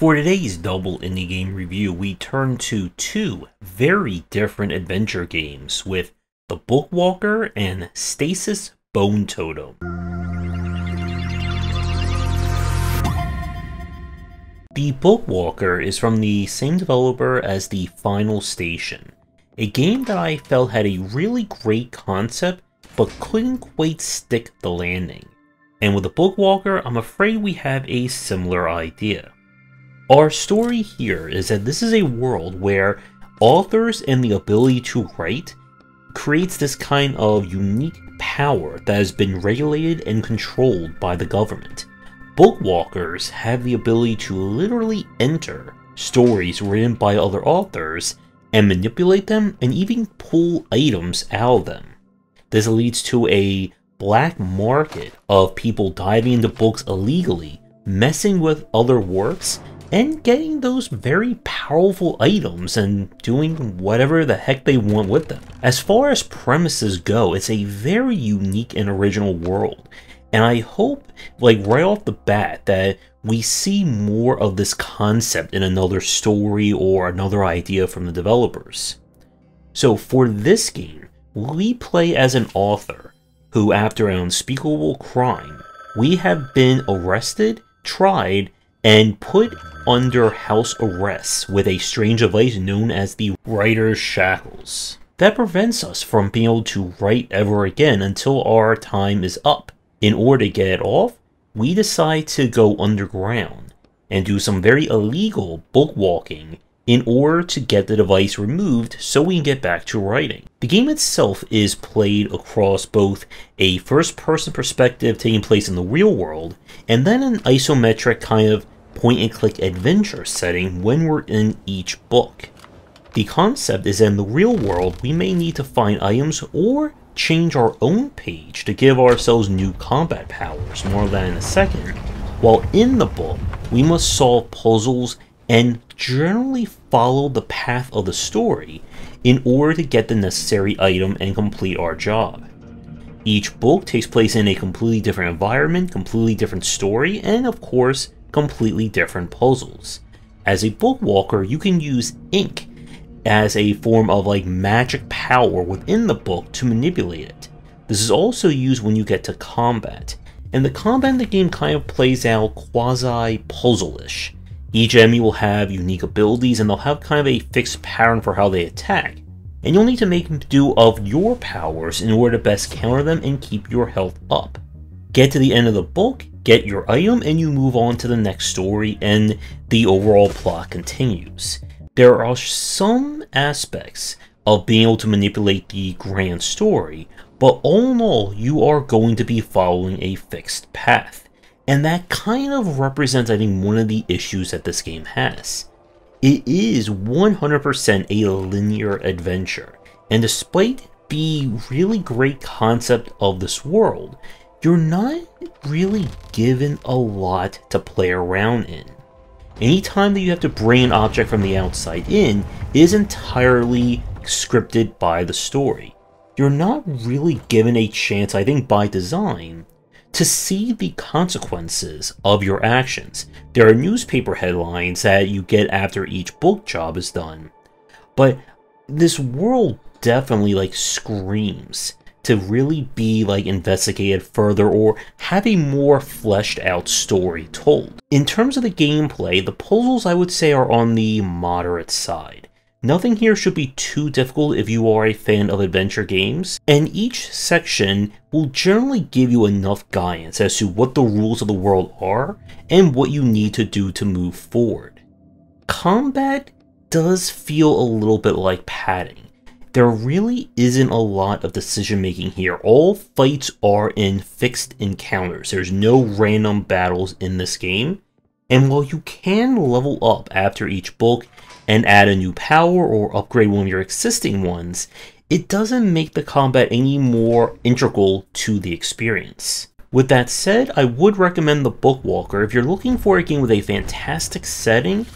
For today's double indie game review, we turn to two very different adventure games with the Bookwalker and Stasis Totem. The Bookwalker is from the same developer as the Final Station, a game that I felt had a really great concept but couldn't quite stick the landing. And with the Bookwalker, I'm afraid we have a similar idea. Our story here is that this is a world where authors and the ability to write creates this kind of unique power that has been regulated and controlled by the government. Bookwalkers have the ability to literally enter stories written by other authors and manipulate them and even pull items out of them. This leads to a black market of people diving into books illegally, messing with other works, and getting those very powerful items and doing whatever the heck they want with them. As far as premises go, it's a very unique and original world, and I hope, right off the bat, that we see more of this concept in another story or another idea from the developers. So for this game, we play as an author who, after an unspeakable crime, we have been arrested, tried, and put under house arrest with a strange device known as the Writer's Shackles. That prevents us from being able to write ever again until our time is up. In order to get it off, we decide to go underground and do some very illegal bookwalking in order to get the device removed so we can get back to writing. The game itself is played across both a first-person perspective taking place in the real world, and then an isometric kind of point-and-click adventure setting when we're in each book. The concept is that in the real world, we may need to find items or change our own page to give ourselves new combat powers, more of that in a second, while in the book, we must solve puzzles and generally follow the path of the story in order to get the necessary item and complete our job. Each book takes place in a completely different environment, completely different story, and of course, completely different puzzles. As a bookwalker, you can use ink as a form of magic power within the book to manipulate it. This is also used when you get to combat, and the combat in the game kind of plays out quasi-puzzle-ish. Each enemy will have unique abilities and they'll have kind of a fixed pattern for how they attack, and you'll need to make do of your powers in order to best counter them and keep your health up. Get to the end of the book, get your item, and you move on to the next story and the overall plot continues. There are some aspects of being able to manipulate the grand story, but all in all, you are going to be following a fixed path. And that kind of represents, I think, one of the issues that this game has. It is 100% a linear adventure, and despite the really great concept of this world, you're not really given a lot to play around in. Anytime that you have to bring an object from the outside in is entirely scripted by the story. You're not really given a chance, I think by design, to see the consequences of your actions. There are newspaper headlines that you get after each book job is done, but this world definitely screams to really be investigated further or have a more fleshed out story told. In terms of the gameplay, the puzzles I would say are on the moderate side. Nothing here should be too difficult if you are a fan of adventure games, and each section will generally give you enough guidance as to what the rules of the world are and what you need to do to move forward. Combat does feel a little bit like padding. There really isn't a lot of decision making here. All fights are in fixed encounters. There's no random battles in this game, and while you can level up after each book and add a new power or upgrade one of your existing ones, it doesn't make the combat any more integral to the experience. With that said, I would recommend the Bookwalker if you're looking for a game with a fantastic setting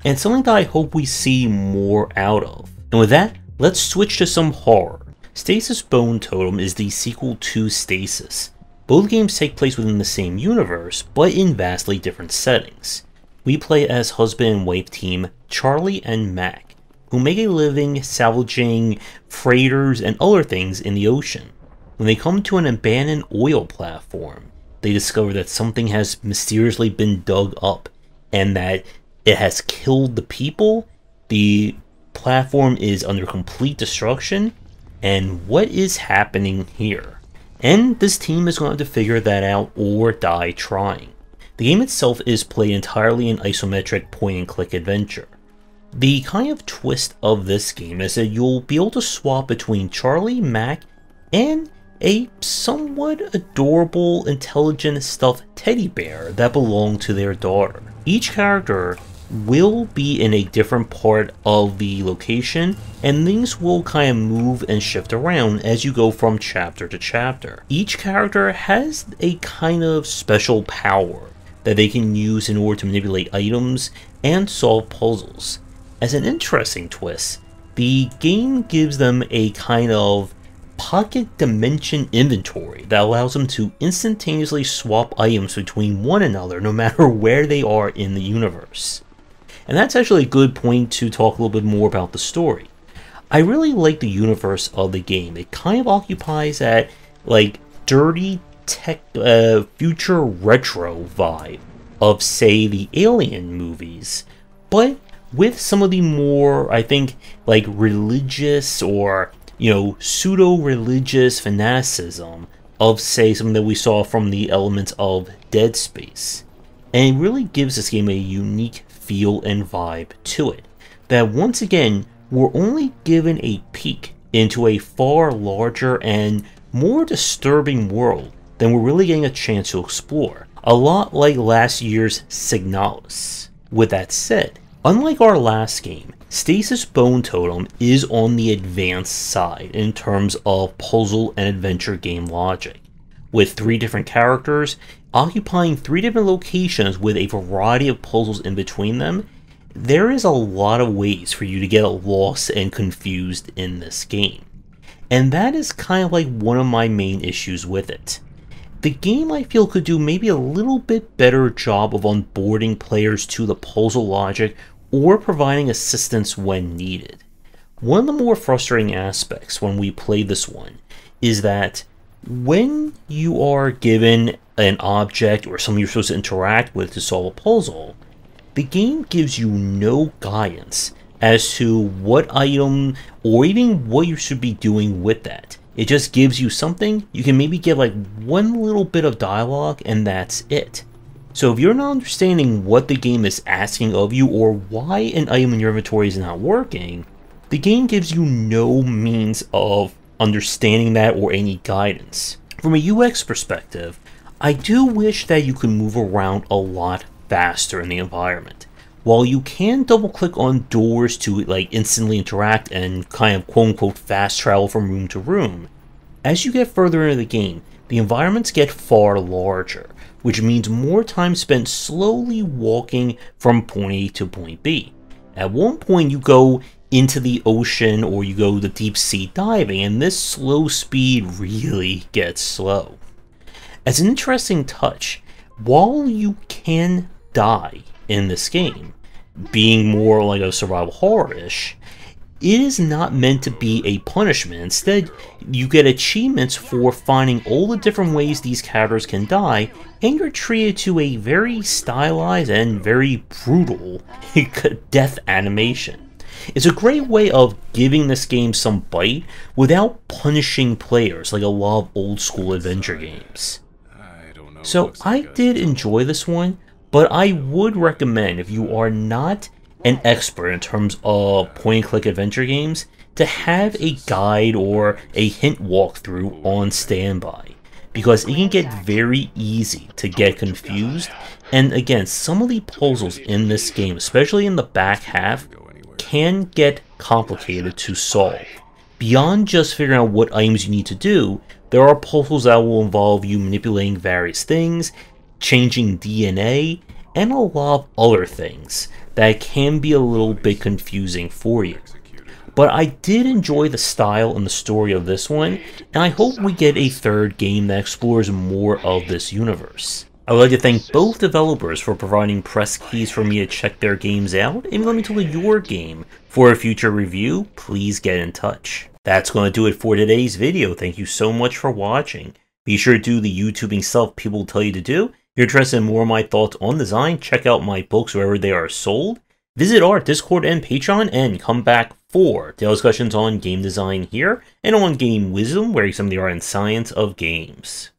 and something that I hope we see more out of. And with that, let's switch to some horror. Stasis Totem is the sequel to Stasis. Both games take place within the same universe, but in vastly different settings. We play as husband and wife team Charlie and Mac, who make a living salvaging freighters and other things in the ocean. When they come to an abandoned oil platform, they discover that something has mysteriously been dug up and that it has killed the people. The platform is under complete destruction, and what is happening here? And this team is going to have to figure that out or die trying. The game itself is played entirely in isometric point-and-click adventure. The kind of twist of this game is that you'll be able to swap between Charlie, Mac, and a somewhat adorable, intelligent stuffed teddy bear that belonged to their daughter. Each character will be in a different part of the location, and things will kind of move and shift around as you go from chapter to chapter. Each character has a kind of special power that they can use in order to manipulate items and solve puzzles. As an interesting twist, the game gives them a kind of pocket dimension inventory that allows them to instantaneously swap items between one another no matter where they are in the universe. And that's actually a good point to talk a little bit more about the story. I really like the universe of the game. It kind of occupies that like dirty tech future retro vibe of, say, the Alien movies, but with some of the more, I think, like religious or, you know, pseudo-religious fanaticism of, say, something that we saw from the elements of Dead Space. And it really gives this game a unique feel and vibe to it, that once again, we're only given a peek into a far larger and more disturbing world than we're really getting a chance to explore. A lot like last year's Signalis. With that said, unlike our last game, Stasis Totem is on the advanced side in terms of puzzle and adventure game logic, with 3 different characters occupying 3 different locations with a variety of puzzles in between them. There is a lot of ways for you to get lost and confused in this game, and that is kind of like one of my main issues with it. The game, I feel, could do maybe a little bit better job of onboarding players to the puzzle logic or providing assistance when needed. One of the more frustrating aspects when we play this one is that when you are given an object or something you're supposed to interact with to solve a puzzle, the game gives you no guidance as to what item or even what you should be doing with that. It just gives you something. You can maybe get like one little bit of dialogue and that's it. So if you're not understanding what the game is asking of you or why an item in your inventory is not working, the game gives you no means of understanding that or any guidance. From a UX perspective, I do wish that you could move around a lot faster in the environment. While you can double click on doors to like instantly interact and kind of quote unquote fast travel from room to room, as you get further into the game, the environments get far larger, which means more time spent slowly walking from point A to point B. At one point you go into the ocean or you go to deep sea diving, and this slow speed really gets slow. As an interesting touch, while you can die in this game, being more like a survival horror-ish, it is not meant to be a punishment. Instead, you get achievements for finding all the different ways these characters can die, and you're treated to a very stylized and very brutal death animation. It's a great way of giving this game some bite without punishing players like a lot of old school adventure games. So I did enjoy this one, but I would recommend, if you are not an expert in terms of point-and-click adventure games, to have a guide or a hint walkthrough on standby, because it can get very easy to get confused, and again, some of the puzzles in this game, especially in the back half, can get complicated to solve. Beyond just figuring out what items you need to do, there are puzzles that will involve you manipulating various things, changing DNA, and a lot of other things that can be a little bit confusing for you. But I did enjoy the style and the story of this one, and I hope we get a third game that explores more of this universe. I would like to thank both developers for providing press keys for me to check their games out, and let me tell your game. For a future review, please get in touch. That's going to do it for today's video. Thank you so much for watching. Be sure to do the YouTubing stuff people tell you to do. If you're interested in more of my thoughts on design, check out my books wherever they are sold. Visit our Discord and Patreon, and come back for daily discussions on game design here, and on game wisdom, where some of the art and science of games.